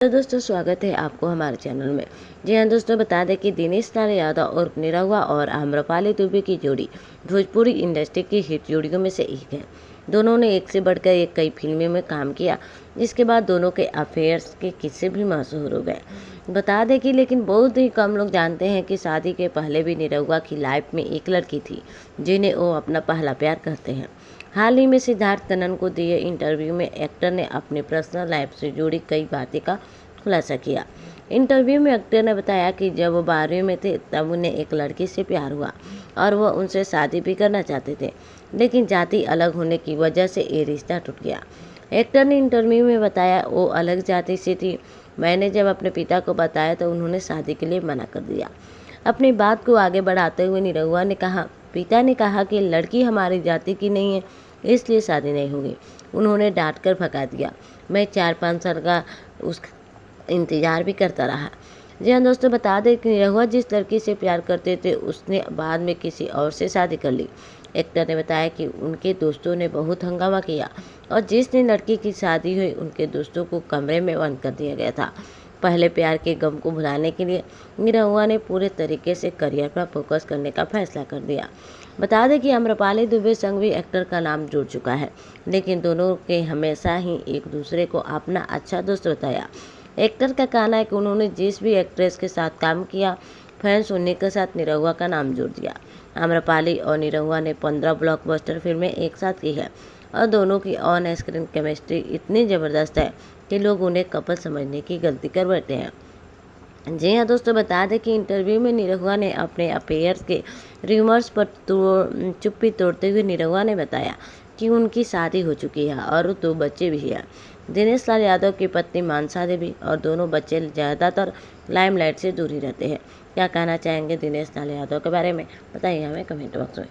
तो दोस्तों स्वागत है आपको हमारे चैनल में। जी हाँ दोस्तों, बता दें कि दिनेश लाल यादव और निरहुआ और आम्रपाली दुबे की जोड़ी भोजपुरी इंडस्ट्री की हिट जोड़ियों में से एक है। दोनों ने एक से बढ़कर एक कई फिल्मों में काम किया, जिसके बाद दोनों के अफेयर्स के किस्से भी मशहूर हो गए। बता दें कि लेकिन बहुत ही कम लोग जानते हैं कि शादी के पहले भी निरहुआ की लाइफ में एक लड़की थी, जिन्हें वो अपना पहला प्यार कहते हैं। हाल ही में सिद्धार्थ कन्नन को दिए इंटरव्यू में एक्टर ने अपनी पर्सनल लाइफ से जुड़ी कई बातें का खुलासा किया। इंटरव्यू में एक्टर ने बताया कि जब वो 12वीं में थे तब उन्हें एक लड़की से प्यार हुआ और वह उनसे शादी भी करना चाहते थे, लेकिन जाति अलग होने की वजह से ये रिश्ता टूट गया। एक्टर ने इंटरव्यू में बताया, वो अलग जाति से थी। मैंने जब अपने पिता को बताया तो उन्होंने शादी के लिए मना कर दिया। अपनी बात को आगे बढ़ाते हुए निरहुआ ने कहा, पिता ने कहा कि लड़की हमारी जाति की नहीं है, इसलिए शादी नहीं होगी। उन्होंने डांट कर भगा दिया। मैं 4-5 साल का उस इंतजार भी करता रहा। जी हाँ दोस्तों, बता दें कि निरहुआ जिस लड़की से प्यार करते थे उसने बाद में किसी और से शादी कर ली। एक्टर ने बताया कि उनके दोस्तों ने बहुत हंगामा किया और जिस दिन लड़की की शादी हुई उनके दोस्तों को कमरे में बंद कर दिया गया था। पहले प्यार के गम को भुलाने के लिए निरहुआ ने पूरे तरीके से करियर पर फोकस करने का फैसला कर दिया। बता दें कि आम्रपाली दुबे संग भी एक्टर का नाम जुड़ चुका है, लेकिन दोनों के हमेशा ही एक दूसरे को अपना अच्छा दोस्त बताया। एक्टर का कहना है कि उन्होंने जिस भी एक्ट्रेस के साथ काम किया, फैंस उन्हीं के साथ निरहुआ का नाम जोड़ दिया। आम्रपाली और निरहुआ ने 15 ब्लॉकबस्टर फिल्में एक साथ की है और दोनों की ऑन स्क्रीन केमिस्ट्री इतनी ज़बरदस्त है कि लोग उन्हें कपल समझने की गलती कर बैठे हैं। जी हाँ दोस्तों, बता दें कि इंटरव्यू में निरहुआ ने अपने अफेयर्स के र्यूमर्स पर चुप्पी तोड़ते हुए निरहुआ ने बताया कि उनकी शादी हो चुकी है और 2 बच्चे भी हैं। दिनेश लाल यादव की पत्नी मानसा देवी और दोनों बच्चे ज़्यादातर लाइमलाइट से दूर ही रहते हैं। क्या कहना चाहेंगे दिनेश लाल यादव के बारे में, बताइए हमें कमेंट बॉक्स में।